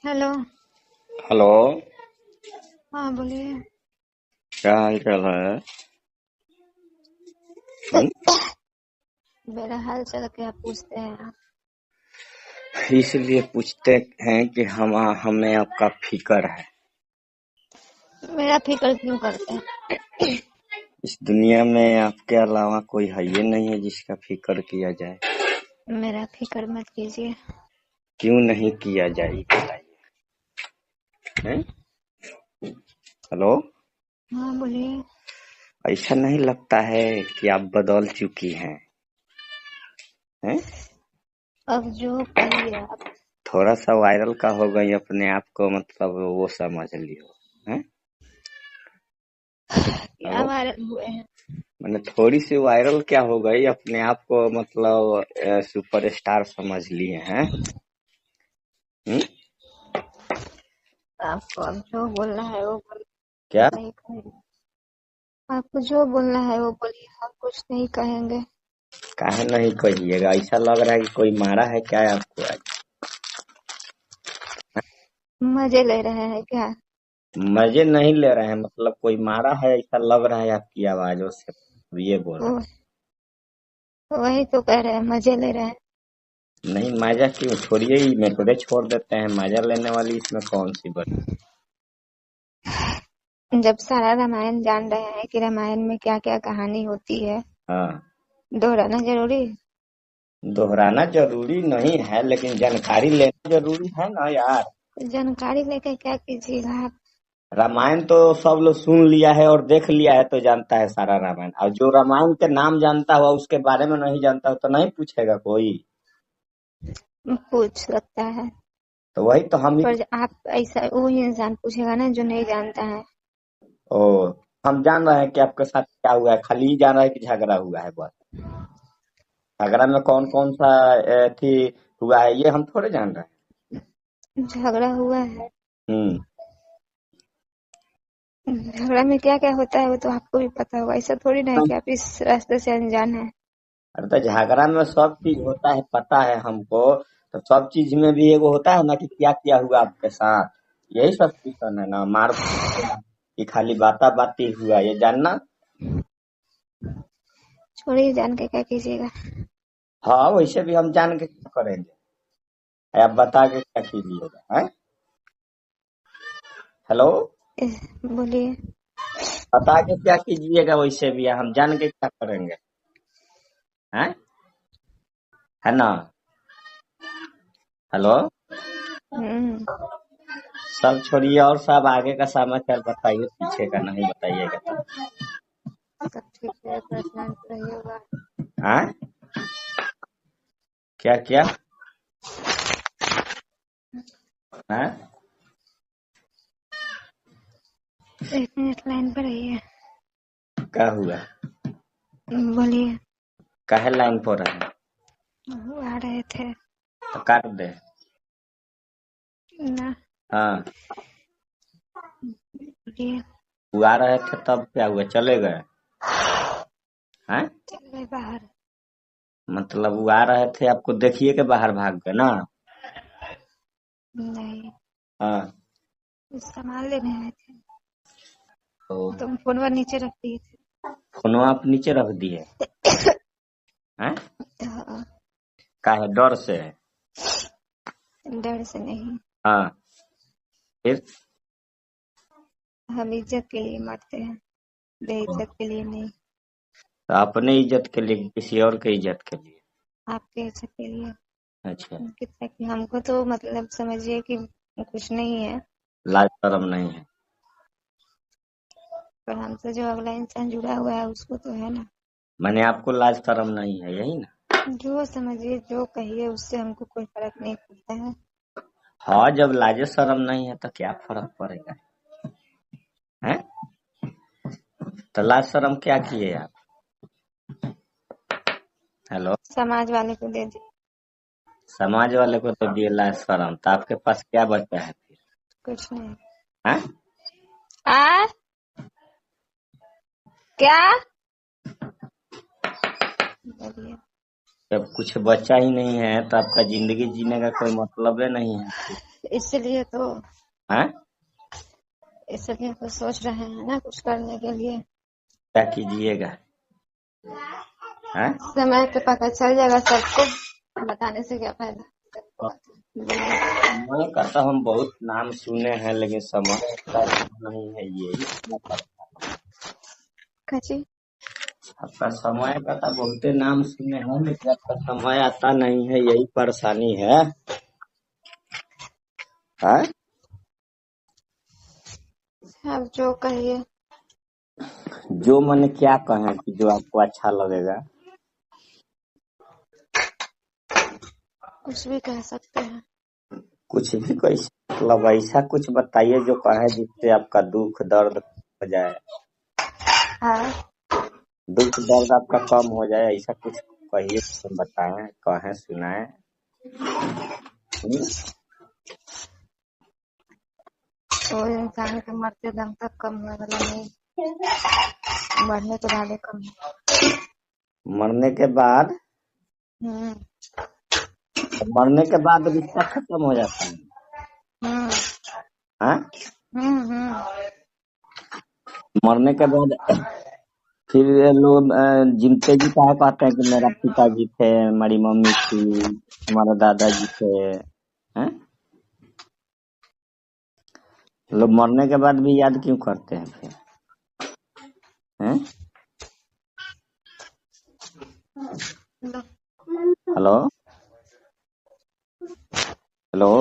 Hello. Hello. हाँ बोलिए। क्या हाल चाल है? हम्म? मेरा हाल चाल क्या पूछते हैं आप? इसलिए पूछते हैं कि हमें आपका फिक्र है। मेरा फिक्र क्यों करते हैं? इस दुनिया में आपके अलावा कोई है ये नहीं है जिसका फिक्र किया जाए। मेरा फिक्र मत कीजिए। क्यों नहीं किया जाए बताइए। हैं? हेलो। हाँ बोलिए। ऐसा नहीं लगता है कि आप बदल चुकी हैं? हैं? अब जो कहिए आप। थोड़ा सा वायरल का हो गई अपने आप को, मतलब वो समझ लियो। हैं? क्या हेलो। वायरल हुए हैं? मैंने थोड़ी सी वायरल क्या हो गई अपने आप को, मतलब सुपरस्टार समझ लिए हैं। हम्म? आपको अब जो बोलना है वो बोलिए। क्या? नहीं कहेंगे। आपको जो बोलना है वो बोलिए, हम कुछ नहीं कहेंगे। काहे नहीं कहिएगा? ऐसा लग रहा है कि कोई मारा है क्या आपको आज? मजे ले रहे हैं क्या? मजे नहीं ले रहे हैं, मतलब कोई मारा है ऐसा लग रहा है आपकी आवाजों से, ये बोल रहा वो वही तो कह रहे हैं, मजे ले रहे हैं। हूँ। नहीं माजा क्यों छोड़िए, ही मेथोड़े छोड़ देते हैं, माजा लेने वाली इसमें कौन सी बात। जब सारा रामायण जान रहे हैं कि रामायण में क्या क्या कहानी होती है, हाँ। दोहराना जरूरी है? दोहराना जरूरी नहीं है लेकिन जानकारी लेना जरूरी है ना यार। जानकारी लेके क्या कीजिएगा आप? रामायण तो सब लोग सुन लिया है और देख लिया है तो जानता है सारा रामायण, और जो रामायण के नाम जानता हुआ उसके बारे में नहीं जानता हो तो नहीं पूछेगा कोई। पूछ सकता है, तो वही तो हम ही। पर आप ऐसा वो इंसान पूछेगा ना जो नहीं जानता है। ओ, हम जान रहे हैं कि आपके साथ क्या हुआ है, खाली ही जान रहे हैं कि झगड़ा हुआ है बस। झगड़ा में कौन कौन सा थी हुआ है ये हम थोड़े जान रहे झगड़ा हुआ है। हैं। झगड़ा में क्या क्या होता है वो तो आपको भी पता होगा, ऐसा थोड़ी ना है कि आप इस रास्ते से अनजान है। अरे तो झगड़ा में सब चीज होता है, पता है हमको। तो सब चीज में भी एगो होता है ना कि क्या क्या हुआ आपके साथ। यही सब क्वेश्चन है ना, मार कि खाली बाता बाती हुआ ये जानना। छोड़िए, जान के क्या कीजिएगा। हाँ वैसे भी हम जान के क्या करेंगे? आप बता के क्या कीजिएगा हैं? हेलो। बोलिए। बता के क्या कीजिएगा? वैसे भी हम जान के क्या करेंगे? हैं? है ना? हेलो। हम्म। सब छोड़िए और सब आगे का समाचार बताइए, पीछे का नहीं बताइएगा तो। सब ठीक है, परेशान तो रही होगा। हाँ? क्या क्या? हाँ? 1 मिनट लाइन पर रहिए। क्या हुआ? बोलिए। काहे लाइन पर है? वो आ रहे थे तो काट दे। ना। हाँ। बोलिए। वो आ रहे थे तब क्या हुआ, चले गए? हाँ? चल गए बाहर। मतलब वो आ रहे थे आपको देखिए के बाहर भाग गए ना? नहीं, हाँ। सामान लेने आए थे। तो तुम फोनवा नीचे रख दिए फोन आप नीचे रख दिए? थे। हाँ? हाँ, काहे डर से? डर से नहीं। हाँ। फिर? हम इज्जत के लिए मरते हैं, बेइज्जत के लिए नहीं। तो अपने इज्जत के लिए कि किसी और के इज्जत के लिए? आपके इज्जत के लिए। अच्छा। कितना कि हमको तो मतलब समझिए कि कुछ नहीं है, लाज शर्म नहीं है? पर हमसे जो अगला इंसान जुड़ा हुआ है उसको तो है ना। मैंने आपको लाज शर्म नहीं है, यही ना? जो समझिए जो कहिए, उससे हमको कोई फर्क नहीं पड़ता है। हाँ जब लाजे शर्म नहीं है तो क्या फर्क पड़ेगा? हैं? तो लाज शर्म क्या किए आप? हेलो। समाज वाले को दे दी। समाज वाले को तो दिए लाज शर्म, तो आपके पास क्या बचा है फिर? कुछ नहीं। हैं? आ क्या? बोलिए। जब कुछ बचा ही नहीं है तो आपका जिंदगी जीने का कोई मतलब ही नहीं है। इसलिए तो हैं? इसलिए तो सोच रहे हैं ना कुछ करने के लिए। क्या कीजिएगा? हैं? समय पे पता चल जाएगा सबको, बताने से क्या फायदा। बोलिए। समय का तो हम बहुत नाम सुने हैं, लेकिन समय का नहीं है, यही कची आपका समय का तो बहुते नाम सुने हैं, लेकिन आपका समय आता नहीं है, यही परेशानी है। हैं? अब जो कहिए। जो मन क्या कहें कि जो आपको अच्छा लगेगा। कुछ भी कह सकते हैं। कुछ भी कैसे, मतलब ऐसा कुछ बताइए जो कहे जिससे आपका दुख दर्द हो जाए, हाँ, दुख दर्द आपका कम हो जाए, ऐसा कुछ कहिए, बताएं, कहें, सुनाएं। हम्म? तो इंसान के मरते दम तक कम होने वाला नहीं, मरने के बाद ही कम है। मरने के बाद? हम्म मरने के बाद रिश्ता खत्म हो जाता है? हम्म हाँ? हम्म। मरने के बाद फिर ये लोग जिनते जी क्या कहते हैं कि मेरा पिताजी थे, हमारी मम्मी थी, हमारे दादाजी थे। हैं? लोग मरने के बाद भी याद क्यों करते हैं फिर? हैं? लो, हेलो हेलो,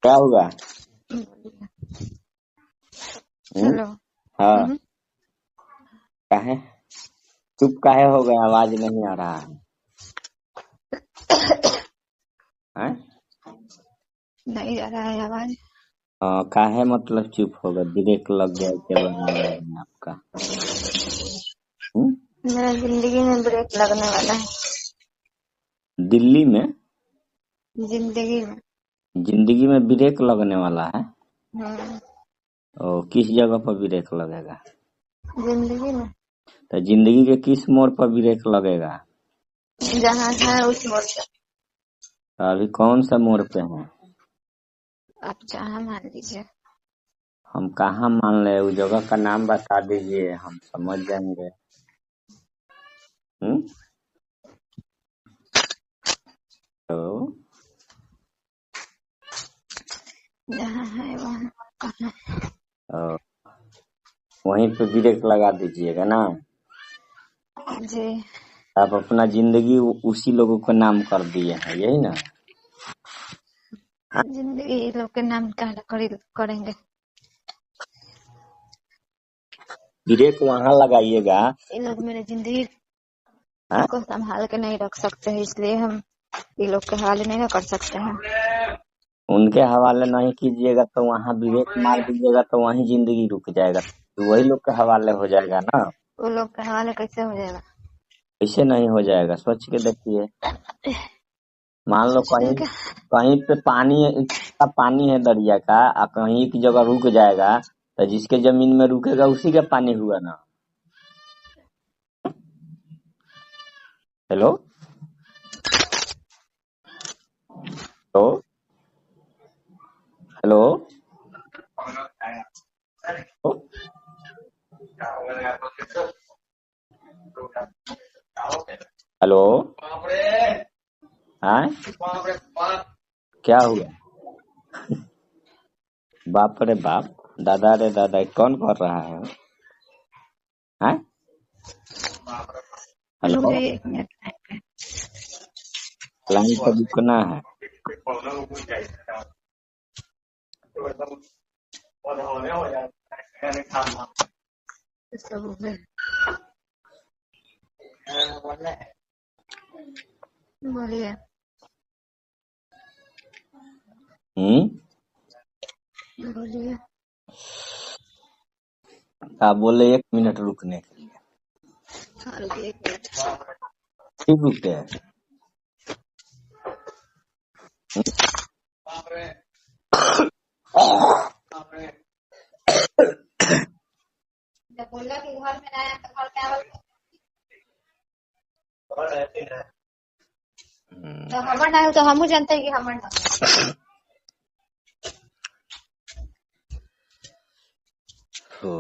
क्या हुआ? बोलिए। हम्म? हेलो। हाँ, काहे चुप काहे हो गए, आवाज नहीं आ रहा है? हैं? नहीं आ रहा है आवाज। काहे मतलब चुप हो गए, ब्रेक लग गया क्या आवाज में आपका? हम्म? मेरा जिंदगी में ब्रेक लगने वाला है। दिल्ली में जिंदगी में। जिंदगी में ब्रेक लगने वाला है? हम्म और किस जगह पर ब्रेक लगेगा? जिंदगी में तो जिंदगी के किस मोड़ पर ब्रेक लगेगा? जहाँ है उस मोड़ पे। तो अभी कौन सा मोड़ पे हैं? आप जहाँ मान लीजिए। हम कहाँ मान ले, उस जगह का नाम बता दीजिए, हम समझ जाएंगे। हम्म? तो जहाँ है वहाँ कहाँ। अ, वहीं पे ब्रेक लगा दीजिएगा ना? जी। आप अपना जिंदगी उसी लोगों को नाम कर दिए हैं, यही ना? हाँ? जिंदगी ये लोग के नाम का करेंगे। ब्रेक वहां लगाइएगा। ये लोग मेरी जिंदगी हाँ? को संभाल के नहीं रख सकते हैं, इसलिए हम ये लोग के हवाले नहीं ना कर सकते हैं। उनके हवाले नहीं कीजिएगा तो वहां ब्रेक मार दीजिएगा तो वहीं जिंदगी रुक जाएगा, तो वही लोग के हवाले हो जाएगा ना? वो लोग के हवाले कैसे हो जाएगा? ऐसे नहीं हो जाएगा, सोच के देखिए। मान लो सोचने कहीं का। कहीं पे पानी है दरिया का, और कहीं एक जगह रुक जाएगा, तो जिसके जमीन में रुकेगा उसी का पानी हुआ ना? Hello hello hello hello. हाँ, क्या हुआ? बाप रे बाप, दादा रे दादा, कौन कर रहा है? हाँ? रुक हेलो, जाइए 1 मिनट। लाइन पे रुकना है। सब हो गए। बोलिए। हम्म? बोलिए। आप बोले 1 मिनट रुकने के लिए, हाँ रुकिए 1 मिनट। फिर रुकते हैं। जब बोला कि घर में आया तो घर में हम्म। तो हमर ना हो तो हमहू जानते हैं कि हमर ना हो।